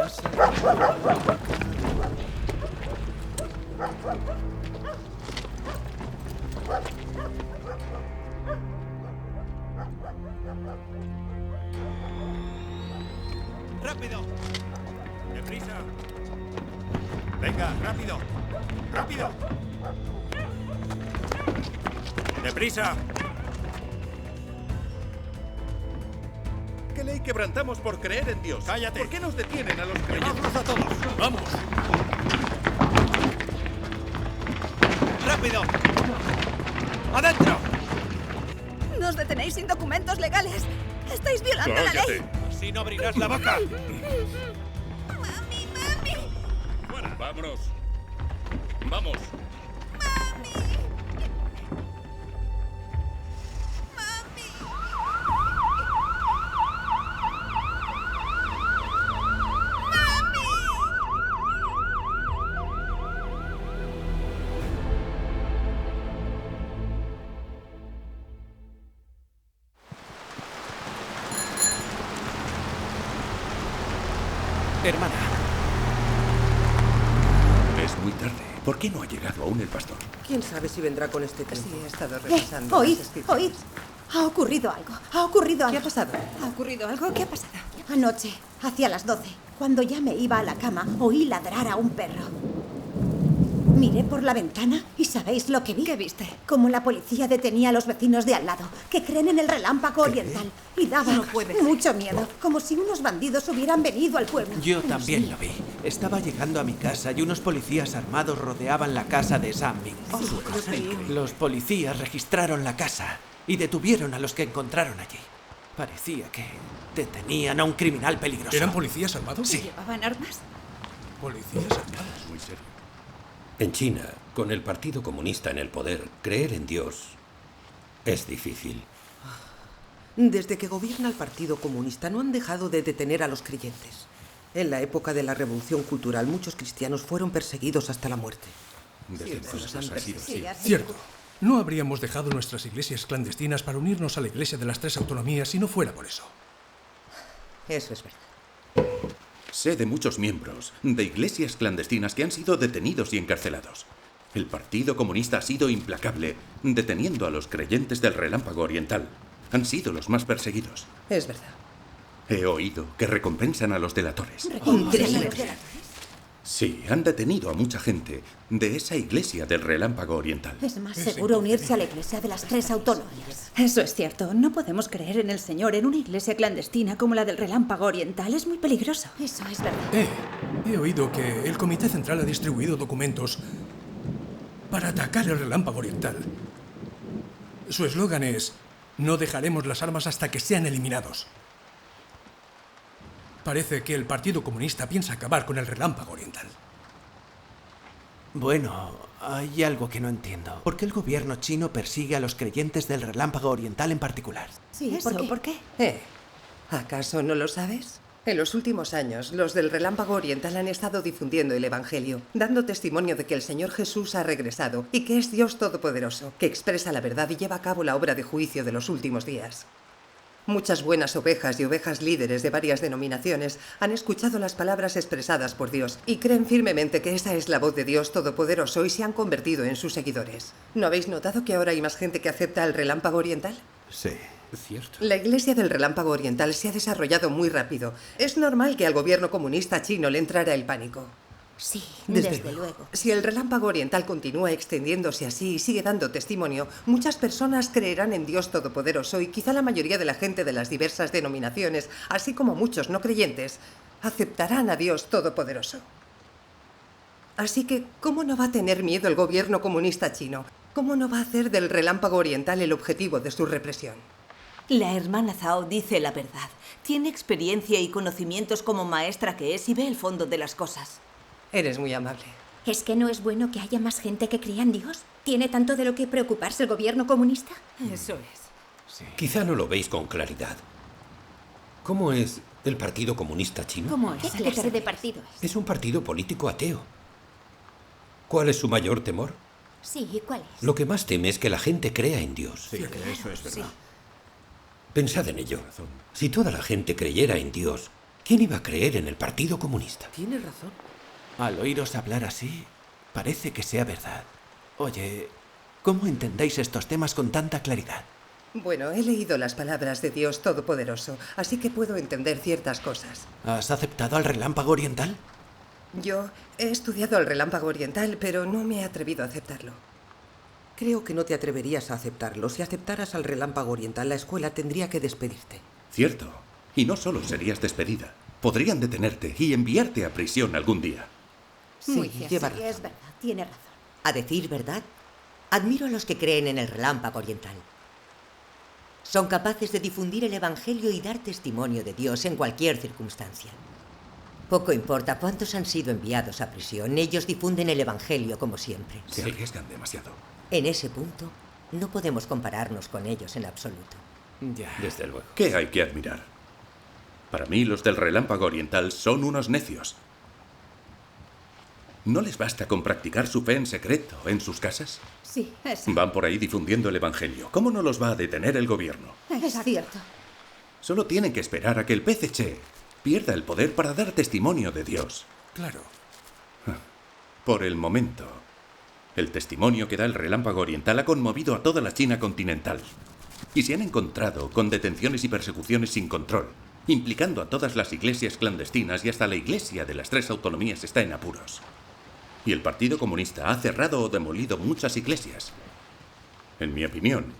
pasa? ¡Rápido! ¡Deprisa! ¡Venga, rápido! ¡Rápido! ¡Deprisa! ¿Qué ley quebrantamos por creer en Dios? ¡Cállate! ¿Por qué nos detienen a los creyentes? ¡Vámonos a todos! ¡Vamos! ¡Rápido! ¡Adentro! Nos detenéis sin documentos legales. Estáis violando la ley. ¡Así no abrirás la boca! ¡Mami, mami! ¡Fuera! ¡Vámonos! ¡Vamos! Hermana. Es muy tarde. ¿Por qué no ha llegado aún el pastor? ¿Quién sabe si vendrá con este tiempo? Sí, he estado revisando. Oíd, oíd. Ha ocurrido algo. Ha ocurrido algo. ¿Qué ha pasado? ¿Ha ocurrido algo? ¿Qué ha pasado? Anoche, hacia las 12, cuando ya me iba a la cama, oí ladrar a un perro. Miré por la ventana y ¿sabéis lo que vi? ¿Qué viste? Como la policía detenía a los vecinos de al lado, que creen en el relámpago oriental. Y daba mucho miedo, como si unos bandidos hubieran venido al pueblo. Yo también lo vi. Estaba llegando a mi casa y unos policías armados rodeaban la casa de Sam Ming. Los policías registraron la casa y detuvieron a los que encontraron allí. Parecía que detenían a un criminal peligroso. ¿Eran policías armados? Sí. ¿Llevaban armas? Policías armados. Muy serio. En China, con el Partido Comunista en el poder, creer en Dios es difícil. Desde que gobierna el Partido Comunista no han dejado de detener a los creyentes. En la época de la Revolución Cultural, muchos cristianos fueron perseguidos hasta la muerte. Desde entonces ha sido así. Cierto. No habríamos dejado nuestras iglesias clandestinas para unirnos a la Iglesia de las Tres Autonomías si no fuera por eso. Eso es verdad. Sé de muchos miembros de iglesias clandestinas que han sido detenidos y encarcelados. El Partido Comunista ha sido implacable, deteniendo a los creyentes del Relámpago Oriental. Han sido los más perseguidos. Es verdad. He oído que recompensan a los delatores. Increíble. Sí, han detenido a mucha gente de esa iglesia del Relámpago Oriental. Es más seguro unirse a la iglesia de las Tres Autonomías. Eso es cierto. No podemos creer en el Señor en una iglesia clandestina como la del Relámpago Oriental. Es muy peligroso. Eso es verdad. He oído que el Comité Central ha distribuido documentos para atacar el Relámpago Oriental. Su eslogan es: no dejaremos las armas hasta que sean eliminados. Parece que el Partido Comunista piensa acabar con el Relámpago Oriental. Bueno, hay algo que no entiendo. ¿Por qué el gobierno chino persigue a los creyentes del Relámpago Oriental en particular? Sí, ¿Eso? ¿por qué? ¿Acaso no lo sabes? En los últimos años, los del Relámpago Oriental han estado difundiendo el Evangelio, dando testimonio de que el Señor Jesús ha regresado y que es Dios Todopoderoso, que expresa la verdad y lleva a cabo la obra de juicio de los últimos días. Muchas buenas ovejas y ovejas líderes de varias denominaciones han escuchado las palabras expresadas por Dios y creen firmemente que esa es la voz de Dios Todopoderoso y se han convertido en sus seguidores. ¿No habéis notado que ahora hay más gente que acepta el Relámpago Oriental? Sí. Cierto. La iglesia del Relámpago Oriental se ha desarrollado muy rápido. Es normal que al gobierno comunista chino le entrara el pánico. Sí, Desde desde luego. Si el Relámpago Oriental continúa extendiéndose así y sigue dando testimonio, muchas personas creerán en Dios Todopoderoso y quizá la mayoría de la gente de las diversas denominaciones, así como muchos no creyentes, aceptarán a Dios Todopoderoso. Así que, ¿cómo no va a tener miedo el gobierno comunista chino? ¿Cómo no va a hacer del Relámpago Oriental el objetivo de su represión? La hermana Zhao dice la verdad. Tiene experiencia y conocimientos como maestra que es y ve el fondo de las cosas. Eres muy amable. ¿Es que no es bueno que haya más gente que crea en Dios? ¿Tiene tanto de lo que preocuparse el gobierno comunista? Eso es. Sí. Quizá no lo veis con claridad. ¿Cómo es el Partido Comunista chino? ¿Cómo es? ¿Qué clase de partido es? Es un partido político ateo. ¿Cuál es su mayor temor? Sí, ¿y cuál es? Lo que más teme es que la gente crea en Dios. Sí, eso es verdad. Pensad en ello. Si toda la gente creyera en Dios, ¿Quién iba a creer en el Partido Comunista? Tiene razón. Al oíros hablar así, parece que sea verdad. Oye, ¿cómo entendéis estos temas con tanta claridad? Bueno, he leído las palabras de Dios Todopoderoso, así que puedo entender ciertas cosas. ¿Has aceptado al Relámpago Oriental? Yo he estudiado el Relámpago Oriental, pero no me he atrevido a aceptarlo. Creo que no te atreverías a aceptarlo. Si aceptaras al Relámpago Oriental, la escuela tendría que despedirte. Cierto. Y no solo serías despedida. Podrían detenerte y enviarte a prisión algún día. Muy Sí, cierto, lleva sí, razón. es verdad, tiene razón. A decir verdad, admiro a los que creen en el Relámpago Oriental. Son capaces de difundir el Evangelio y dar testimonio de Dios en cualquier circunstancia. Poco importa cuántos han sido enviados a prisión, ellos difunden el Evangelio como siempre. Se arriesgan demasiado. En ese punto, no podemos compararnos con ellos en absoluto. Ya. Desde luego. ¿Qué hay que admirar? Para mí, los del Relámpago Oriental son unos necios. ¿No les basta con practicar su fe en secreto en sus casas? Sí, es Van por ahí difundiendo el Evangelio. ¿Cómo no los va a detener el gobierno? cierto. Solo tienen que esperar a que el PCC pierda el poder para dar testimonio de Dios. Claro. Por el momento, el testimonio que da el Relámpago Oriental ha conmovido a toda la China continental. Y se han encontrado con detenciones y persecuciones sin control, implicando a todas las iglesias clandestinas y hasta la iglesia de las 3 autonomías está en apuros. Y el Partido Comunista ha cerrado o demolido muchas iglesias. En mi opinión,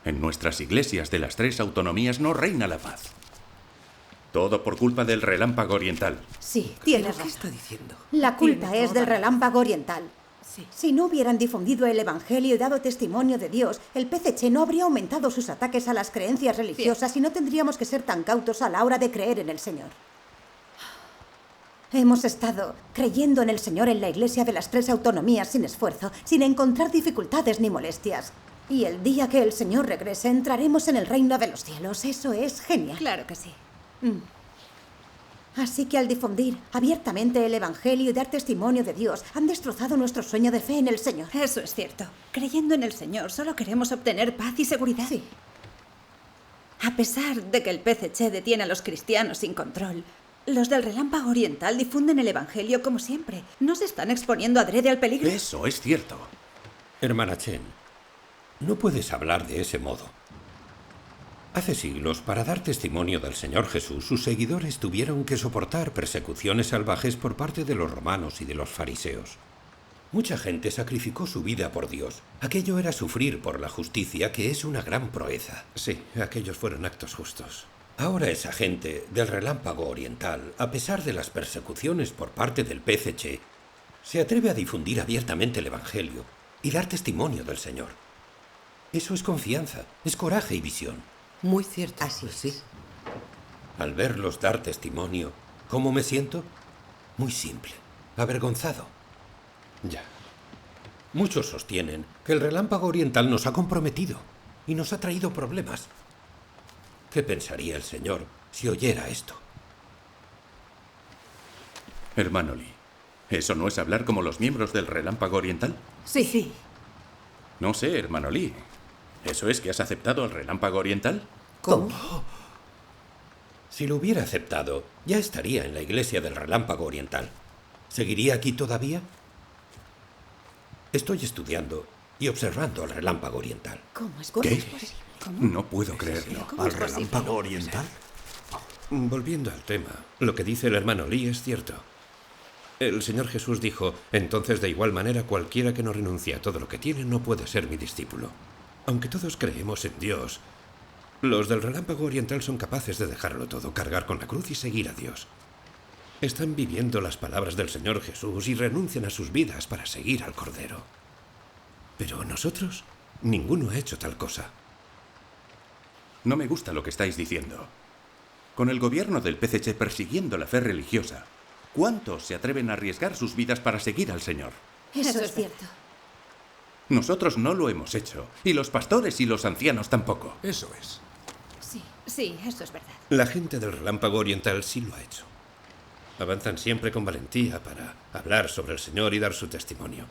en nuestras iglesias de las 3 autonomías no reina la paz. Todo por culpa del Relámpago Oriental. Sí, tienes ¿Pero qué razón. está diciendo? La culpa Tiene es toda del la Relámpago Oriental. Sí. Si no hubieran difundido el Evangelio y dado testimonio de Dios, el PCC no habría aumentado sus ataques a las creencias religiosas y no tendríamos que ser tan cautos a la hora de creer en el Señor. Hemos estado creyendo en el Señor en la iglesia de las 3 autonomías sin esfuerzo, sin encontrar dificultades ni molestias. Y el día que el Señor regrese, entraremos en el reino de los cielos. Eso es genial. Claro que sí. Así que al difundir abiertamente el Evangelio y dar testimonio de Dios, han destrozado nuestro sueño de fe en el Señor. Eso es cierto. Creyendo en el Señor, solo queremos obtener paz y seguridad. Sí. A pesar de que el PCC detiene a los cristianos sin control, los del Relámpago Oriental difunden el Evangelio como siempre. No se están exponiendo adrede al peligro. Eso es cierto. Hermana Chen, no puedes hablar de ese modo. Hace siglos, para dar testimonio del Señor Jesús, sus seguidores tuvieron que soportar persecuciones salvajes por parte de los romanos y de los fariseos. Mucha gente sacrificó su vida por Dios. Aquello era sufrir por la justicia, que es una gran proeza. Sí, aquellos fueron actos justos. Ahora esa gente del Relámpago Oriental, a pesar de las persecuciones por parte del PCC, se atreve a difundir abiertamente el Evangelio y dar testimonio del Señor. Eso es confianza, es coraje y visión. Muy cierto. Así es. Sí. Al verlos dar testimonio, ¿cómo me siento? Muy simple, avergonzado. Ya. Muchos sostienen que el Relámpago Oriental nos ha comprometido y nos ha traído problemas. ¿Qué pensaría el Señor si oyera esto? Hermano Lee, ¿eso no es hablar como los miembros del Relámpago Oriental? Sí. Sí. No sé, hermano Lee. ¿Eso es que has aceptado al Relámpago Oriental? ¿Cómo? Si lo hubiera aceptado, ya estaría en la iglesia del Relámpago Oriental. ¿Seguiría aquí todavía? Estoy estudiando y observando al Relámpago Oriental. ¿Cómo es ¿Qué? posible? No puedo creerlo. ¿Al Relámpago Oriental? Volviendo al tema, lo que dice el hermano Lee es cierto. El Señor Jesús dijo, entonces de igual manera cualquiera que no renuncie a todo lo que tiene no puede ser mi discípulo. Aunque todos creemos en Dios, los del Relámpago Oriental son capaces de dejarlo todo, cargar con la cruz y seguir a Dios. Están viviendo las palabras del Señor Jesús y renuncian a sus vidas para seguir al Cordero. Pero nosotros, ninguno ha hecho tal cosa. No me gusta lo que estáis diciendo. Con el gobierno del PCC persiguiendo la fe religiosa, ¿cuántos se atreven a arriesgar sus vidas para seguir al Señor? Eso es cierto. Nosotros no lo hemos hecho, y los pastores y los ancianos tampoco. Eso es. Sí, eso es verdad. La gente del Relámpago Oriental sí lo ha hecho. Avanzan siempre con valentía para hablar sobre el Señor y dar su testimonio.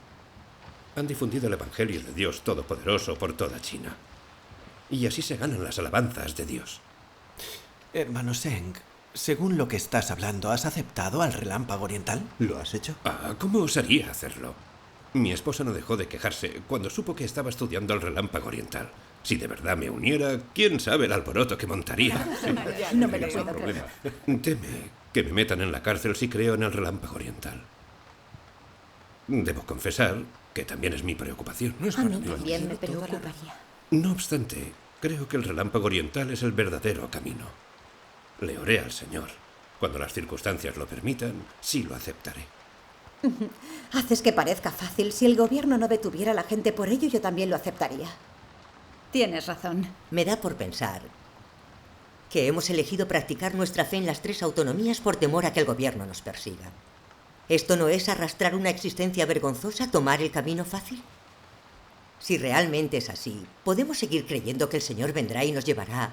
Han difundido el Evangelio de Dios Todopoderoso por toda China. Y así se ganan las alabanzas de Dios. Hermano Seng, Según lo que estás hablando, ¿has aceptado al Relámpago Oriental? ¿Lo has hecho? ¿Cómo osaría hacerlo? Mi esposa no dejó de quejarse cuando supo que estaba estudiando el Relámpago Oriental. Si de verdad me uniera, quién sabe el alboroto que montaría. No me lo puedo creer. Teme que me metan en la cárcel si creo en el Relámpago Oriental. Debo confesar que también es mi preocupación. No es A para mí también me preocuparía. No obstante, creo que el Relámpago Oriental es el verdadero camino. Le oré al Señor. Cuando las circunstancias lo permitan, sí lo aceptaré. Haces que parezca fácil. Si el gobierno no detuviera a la gente por ello, yo también lo aceptaría. Tienes razón. Me da por pensar que hemos elegido practicar nuestra fe en las 3 autonomías por temor a que el gobierno nos persiga. ¿Esto no es arrastrar una existencia vergonzosa, tomar el camino fácil? Si realmente es así, podemos seguir creyendo que el Señor vendrá y nos llevará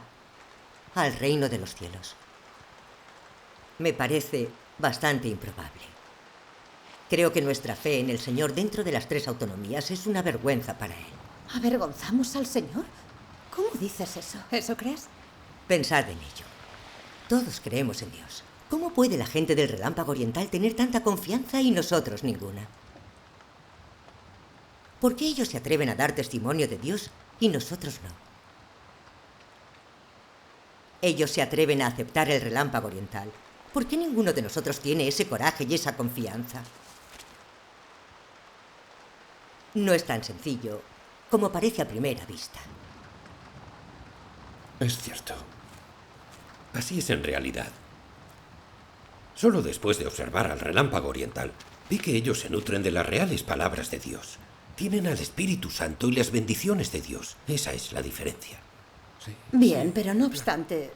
al reino de los cielos. Me parece bastante improbable. Creo que nuestra fe en el Señor dentro de las 3 autonomías es una vergüenza para Él. ¿Avergonzamos al Señor? ¿Cómo dices eso? ¿Eso crees? Pensad en ello. Todos creemos en Dios. ¿Cómo puede la gente del Relámpago Oriental tener tanta confianza y nosotros ninguna? ¿Por qué ellos se atreven a dar testimonio de Dios y nosotros no? Ellos se atreven a aceptar el Relámpago Oriental. ¿Por qué ninguno de nosotros tiene ese coraje y esa confianza? No es tan sencillo como parece a primera vista. Es cierto. Así es en realidad. Solo después de observar al Relámpago Oriental, vi que ellos se nutren de las reales palabras de Dios. Tienen al Espíritu Santo y las bendiciones de Dios. Esa es la diferencia. Bien, pero no obstante,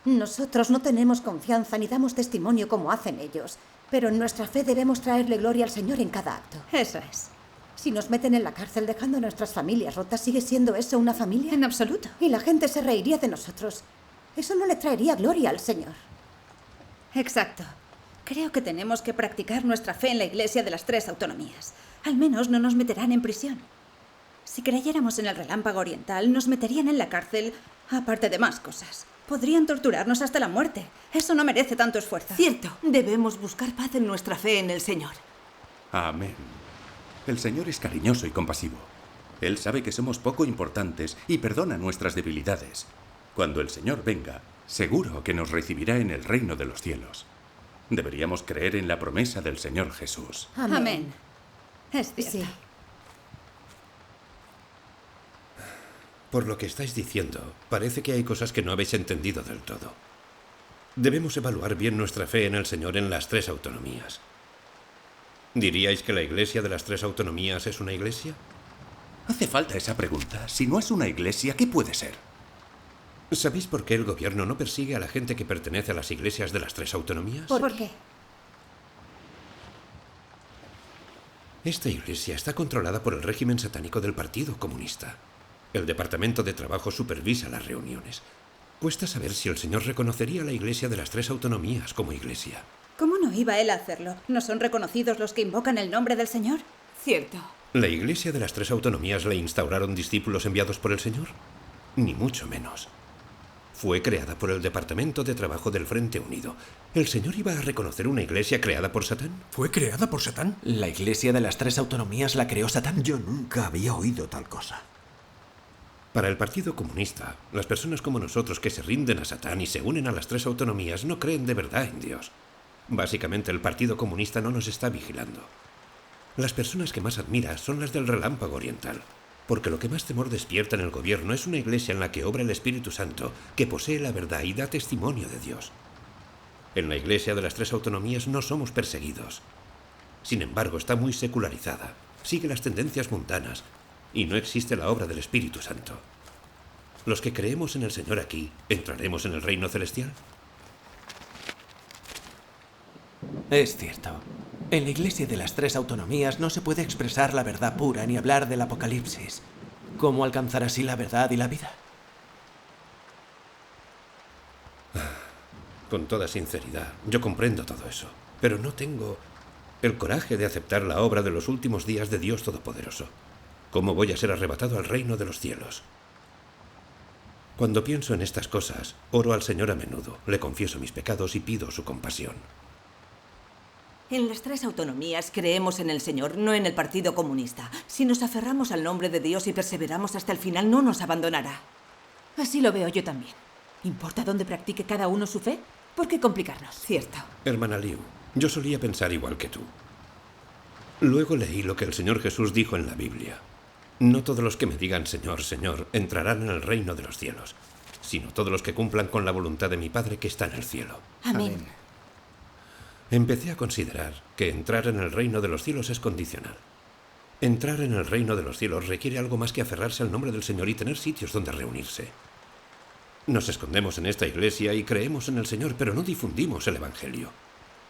nosotros no tenemos confianza ni damos testimonio como hacen ellos. Pero en nuestra fe debemos traerle gloria al Señor en cada acto. Eso es. Si nos meten en la cárcel dejando a nuestras familias rotas, ¿sigue siendo eso una familia? En absoluto. Y la gente se reiría de nosotros. Eso no le traería gloria al Señor. Exacto. Creo que tenemos que practicar nuestra fe en la Iglesia de las 3 autonomías. Al menos no nos meterán en prisión. Si creyéramos en el Relámpago Oriental, nos meterían en la cárcel, aparte de más cosas. Podrían torturarnos hasta la muerte. Eso no merece tanto esfuerzo. Cierto. Debemos buscar paz en nuestra fe en el Señor. Amén. El Señor es cariñoso y compasivo. Él sabe que somos poco importantes y perdona nuestras debilidades. Cuando el Señor venga, seguro que nos recibirá en el reino de los cielos. Deberíamos creer en la promesa del Señor Jesús. Amén. Es cierto. Sí. Por lo que estáis diciendo, parece que hay cosas que no habéis entendido del todo. Debemos evaluar bien nuestra fe en el Señor en las 3 autonomías. ¿Diríais que la Iglesia de las 3 autonomías es una iglesia? Hace falta esa pregunta. Si no es una iglesia, ¿qué puede ser? ¿Sabéis por qué el gobierno no persigue a la gente que pertenece a las iglesias de las 3 autonomías? ¿Por qué? Esta iglesia está controlada por el régimen satánico del Partido Comunista. El Departamento de Trabajo supervisa las reuniones. Cuesta saber si el Señor reconocería a la Iglesia de las 3 autonomías como iglesia. ¿Cómo no iba él a hacerlo? ¿No son reconocidos los que invocan el nombre del Señor? Cierto. ¿La Iglesia de las 3 autonomías la instauraron discípulos enviados por el Señor? Ni mucho menos. Fue creada por el Departamento de Trabajo del Frente Unido. ¿El Señor iba a reconocer una iglesia creada por Satán? ¿Fue creada por Satán? ¿La Iglesia de las 3 autonomías la creó Satán? Yo nunca había oído tal cosa. Para el Partido Comunista, las personas como nosotros que se rinden a Satán y se unen a las 3 autonomías no creen de verdad en Dios. Básicamente, el Partido Comunista no nos está vigilando. Las personas que más admira son las del Relámpago Oriental, porque lo que más temor despierta en el gobierno es una iglesia en la que obra el Espíritu Santo, que posee la verdad y da testimonio de Dios. En la Iglesia de las 3 autonomías no somos perseguidos. Sin embargo, está muy secularizada, sigue las tendencias mundanas, y no existe la obra del Espíritu Santo. Los que creemos en el Señor aquí, ¿entraremos en el reino celestial? Es cierto. En la Iglesia de las 3 autonomías no se puede expresar la verdad pura ni hablar del Apocalipsis. ¿Cómo alcanzar así la verdad y la vida? Con toda sinceridad, yo comprendo todo eso, pero no tengo el coraje de aceptar la obra de los últimos días de Dios Todopoderoso. ¿Cómo voy a ser arrebatado al reino de los cielos? Cuando pienso en estas cosas, oro al Señor a menudo, le confieso mis pecados y pido su compasión. En las 3 autonomías creemos en el Señor, no en el Partido Comunista. Si nos aferramos al nombre de Dios y perseveramos hasta el final, no nos abandonará. Así lo veo yo también. ¿Importa dónde practique cada uno su fe? ¿Por qué complicarnos? Cierto. Hermana Liu, yo solía pensar igual que tú. Luego leí lo que el Señor Jesús dijo en la Biblia. No todos los que me digan Señor, Señor, entrarán en el reino de los cielos, sino todos los que cumplan con la voluntad de mi Padre que está en el cielo. Amén. Empecé a considerar que entrar en el reino de los cielos es condicional. Entrar en el reino de los cielos requiere algo más que aferrarse al nombre del Señor y tener sitios donde reunirse. Nos escondemos en esta iglesia y creemos en el Señor, pero no difundimos el Evangelio.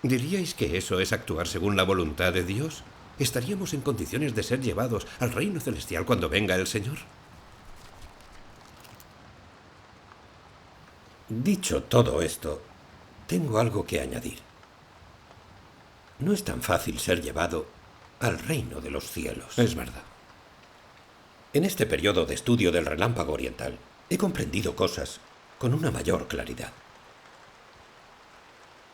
¿Diríais que eso es actuar según la voluntad de Dios? ¿Estaríamos en condiciones de ser llevados al reino celestial cuando venga el Señor? Dicho todo esto, tengo algo que añadir. No es tan fácil ser llevado al reino de los cielos. Es verdad. En este periodo de estudio del relámpago oriental, he comprendido cosas con una mayor claridad.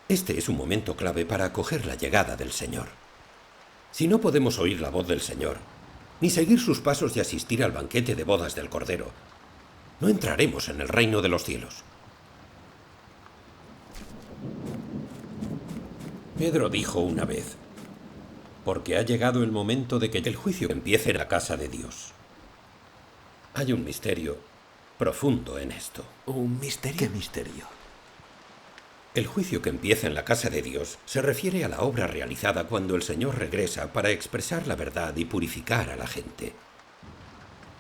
Este es un momento clave para acoger la llegada del Señor. Si no podemos oír la voz del Señor, ni seguir sus pasos y asistir al banquete de bodas del Cordero, no entraremos en el reino de los cielos. Pedro dijo una vez, porque ha llegado el momento de que el juicio empiece en la casa de Dios. Hay un misterio profundo en esto. ¿Un misterio? ¿Qué misterio? El juicio que empieza en la casa de Dios se refiere a la obra realizada cuando el Señor regresa para expresar la verdad y purificar a la gente.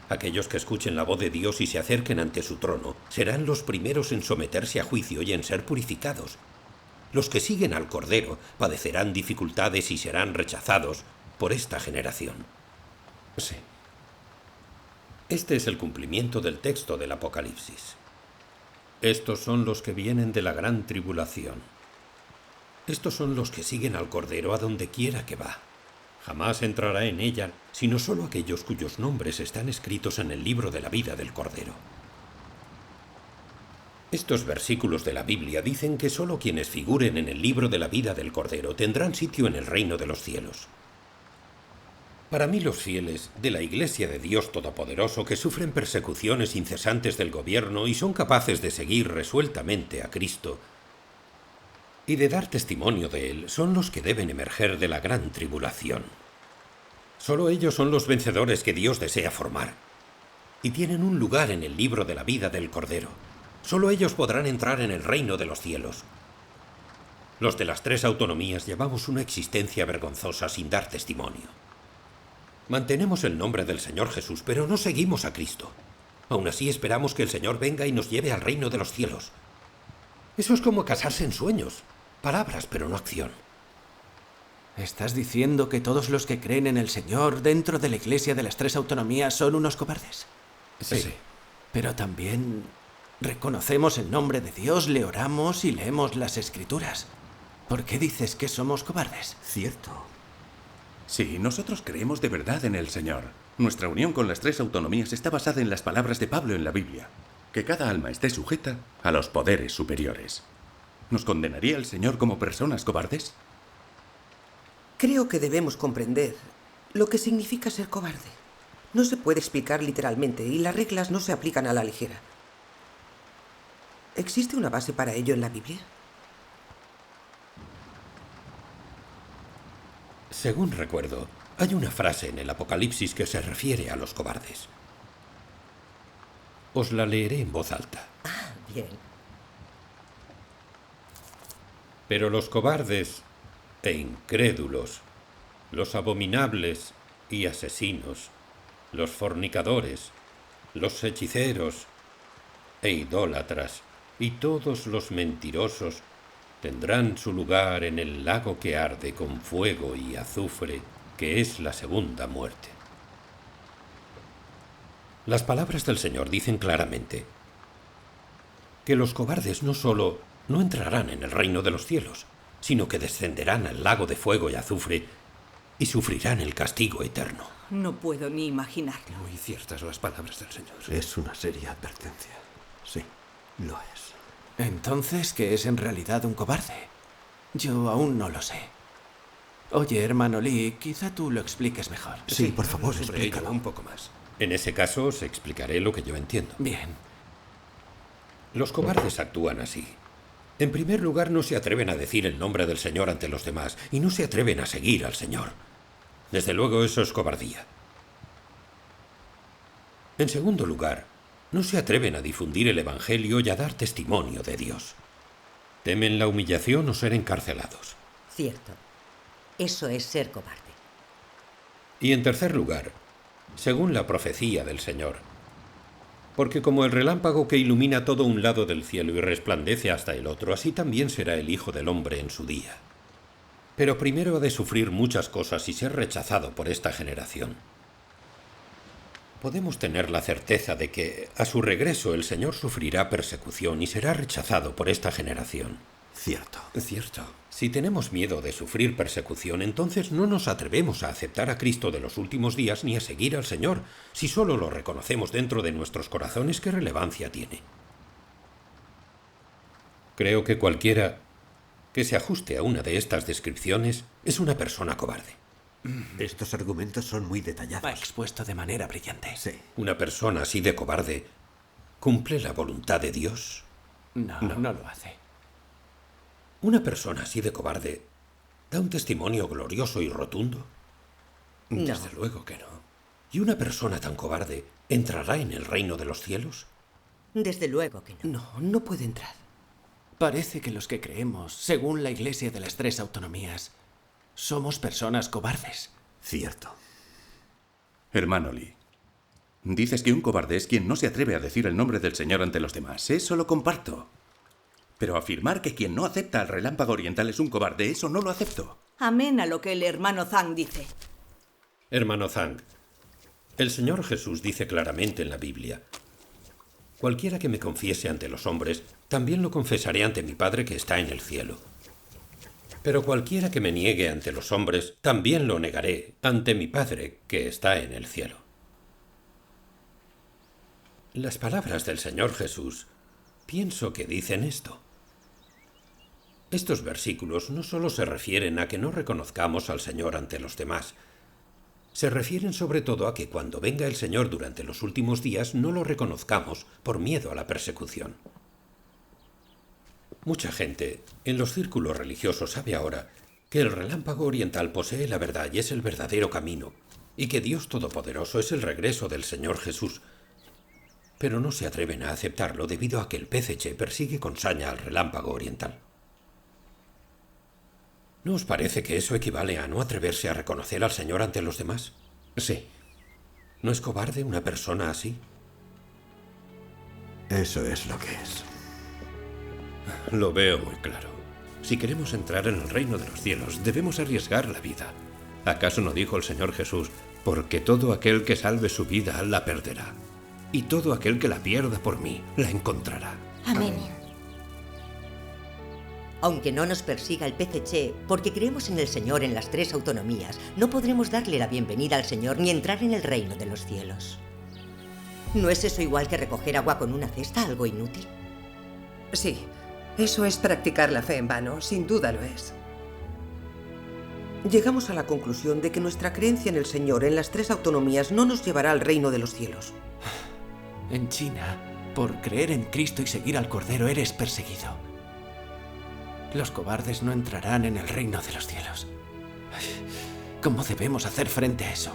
Aquellos que escuchen la voz de Dios y se acerquen ante su trono serán los primeros en someterse a juicio y en ser purificados. Los que siguen al Cordero padecerán dificultades y serán rechazados por esta generación. Sí. Este es el cumplimiento del texto del Apocalipsis. Estos son los que vienen de la gran tribulación. Estos son los que siguen al Cordero a donde quiera que va. Jamás entrará en ella, sino solo aquellos cuyos nombres están escritos en el libro de la vida del Cordero. Estos versículos de la Biblia dicen que solo quienes figuren en el libro de la vida del Cordero tendrán sitio en el reino de los cielos. Para mí, los fieles de la Iglesia de Dios Todopoderoso que sufren persecuciones incesantes del gobierno y son capaces de seguir resueltamente a Cristo y de dar testimonio de Él, son los que deben emerger de la gran tribulación. Solo ellos son los vencedores que Dios desea formar y tienen un lugar en el libro de la vida del Cordero. Solo ellos podrán entrar en el reino de los cielos. Los de las 3 autonomías llevamos una existencia vergonzosa sin dar testimonio. Mantenemos el nombre del Señor Jesús, pero no seguimos a Cristo. Aún así esperamos que el Señor venga y nos lleve al reino de los cielos. Eso es como casarse en sueños. Palabras, pero no acción. ¿Estás diciendo que todos los que creen en el Señor dentro de la Iglesia de las 3 autonomías son unos cobardes? Sí. Pero también reconocemos el nombre de Dios, le oramos y leemos las Escrituras. ¿Por qué dices que somos cobardes? Cierto. Sí, nosotros creemos de verdad en el Señor. Nuestra unión con las 3 autonomías está basada en las palabras de Pablo en la Biblia. Que cada alma esté sujeta a los poderes superiores. ¿Nos condenaría el Señor como personas cobardes? Creo que debemos comprender lo que significa ser cobarde. No se puede explicar literalmente y las reglas no se aplican a la ligera. ¿Existe una base para ello en la Biblia? Según recuerdo, hay una frase en el Apocalipsis que se refiere a los cobardes. Os la leeré en voz alta. Ah, bien. Pero los cobardes e incrédulos, los abominables y asesinos, los fornicadores, los hechiceros e idólatras y todos los mentirosos tendrán su lugar en el lago que arde con fuego y azufre, que es la segunda muerte. Las palabras del Señor dicen claramente que los cobardes no solo no entrarán en el reino de los cielos, sino que descenderán al lago de fuego y azufre y sufrirán el castigo eterno. No puedo ni imaginarlo. Muy ciertas las palabras del Señor. Es una seria advertencia. Sí, lo es. Entonces, ¿qué es en realidad un cobarde? Yo aún no lo sé. Oye, hermano Lee, quizá tú lo expliques mejor. Sí, por favor, Sobre ello explícalo. un poco más. En ese caso, os explicaré lo que yo entiendo. Bien. Los cobardes actúan así. En primer lugar, no se atreven a decir el nombre del Señor ante los demás y no se atreven a seguir al Señor. Desde luego, eso es cobardía. En segundo lugar, no se atreven a difundir el Evangelio y a dar testimonio de Dios. Temen la humillación o ser encarcelados. Cierto. Eso es ser cobarde. Y en tercer lugar, según la profecía del Señor, porque como el relámpago que ilumina todo un lado del cielo y resplandece hasta el otro, así también será el Hijo del Hombre en su día. Pero primero ha de sufrir muchas cosas y ser rechazado por esta generación. Podemos tener la certeza de que, a su regreso, el Señor sufrirá persecución y será rechazado por esta generación. Cierto. Cierto. Si tenemos miedo de sufrir persecución, entonces no nos atrevemos a aceptar a Cristo de los últimos días ni a seguir al Señor. Si solo lo reconocemos dentro de nuestros corazones, ¿qué relevancia tiene? Creo que cualquiera que se ajuste a una de estas descripciones es una persona cobarde. Estos argumentos son muy detallados. Ha expuesto de manera brillante. Sí. ¿Una persona así de cobarde cumple la voluntad de Dios? No lo hace. ¿Una persona así de cobarde da un testimonio glorioso y rotundo? No. Desde luego que no. ¿Y una persona tan cobarde entrará en el reino de los cielos? Desde luego que no. No, no puede entrar. Parece que los que creemos, según la Iglesia de las Tres Autonomías, somos personas cobardes. Cierto. Hermano Lee, dices que un cobarde es quien no se atreve a decir el nombre del Señor ante los demás. Eso lo comparto. Pero afirmar que quien no acepta al relámpago oriental es un cobarde, eso no lo acepto. Amén a lo que el hermano Zhang dice. Hermano Zhang, el Señor Jesús dice claramente en la Biblia: cualquiera que me confiese ante los hombres, también lo confesaré ante mi Padre que está en el cielo. Pero cualquiera que me niegue ante los hombres, también lo negaré ante mi Padre que está en el cielo. Las palabras del Señor Jesús, pienso que dicen esto. Estos versículos no solo se refieren a que no reconozcamos al Señor ante los demás, se refieren sobre todo a que cuando venga el Señor durante los últimos días no lo reconozcamos por miedo a la persecución. Mucha gente en los círculos religiosos sabe ahora que el relámpago oriental posee la verdad y es el verdadero camino, y que Dios Todopoderoso es el regreso del Señor Jesús, pero no se atreven a aceptarlo debido a que el PCC persigue con saña al relámpago oriental. ¿No os parece que eso equivale a no atreverse a reconocer al Señor ante los demás? Sí. ¿No es cobarde una persona así? Eso es lo que es. Lo veo muy claro. Si queremos entrar en el reino de los cielos, debemos arriesgar la vida. ¿Acaso no dijo el Señor Jesús, porque todo aquel que salve su vida la perderá, y todo aquel que la pierda por mí la encontrará? Amén. Aunque no nos persiga el PCC, porque creemos en el Señor en las tres autonomías, no podremos darle la bienvenida al Señor ni entrar en el reino de los cielos. ¿No es eso igual que recoger agua con una cesta, algo inútil? Sí, eso es practicar la fe en vano, sin duda lo es. Llegamos a la conclusión de que nuestra creencia en el Señor en las tres autonomías no nos llevará al reino de los cielos. En China, por creer en Cristo y seguir al Cordero, eres perseguido. Los cobardes no entrarán en el reino de los cielos. ¿Cómo debemos hacer frente a eso?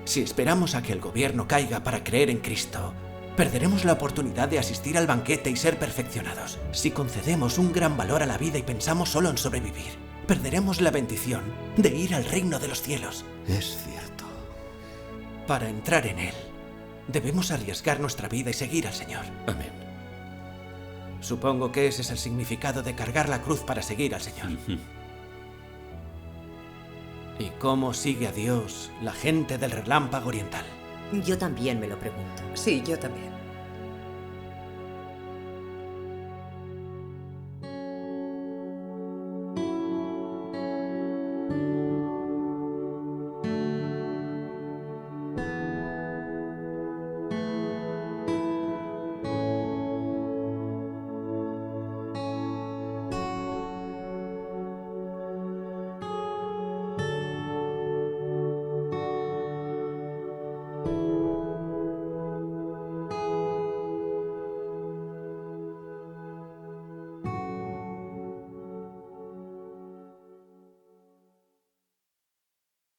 Si esperamos a que el gobierno caiga para creer en Cristo, perderemos la oportunidad de asistir al banquete y ser perfeccionados. Si concedemos un gran valor a la vida y pensamos solo en sobrevivir, perderemos la bendición de ir al reino de los cielos. Es cierto. Para entrar en él, debemos arriesgar nuestra vida y seguir al Señor. Amén. Supongo que ese es el significado de cargar la cruz para seguir al Señor. ¿Y cómo sigue a Dios la gente del relámpago oriental? Yo también me lo pregunto. Sí, yo también.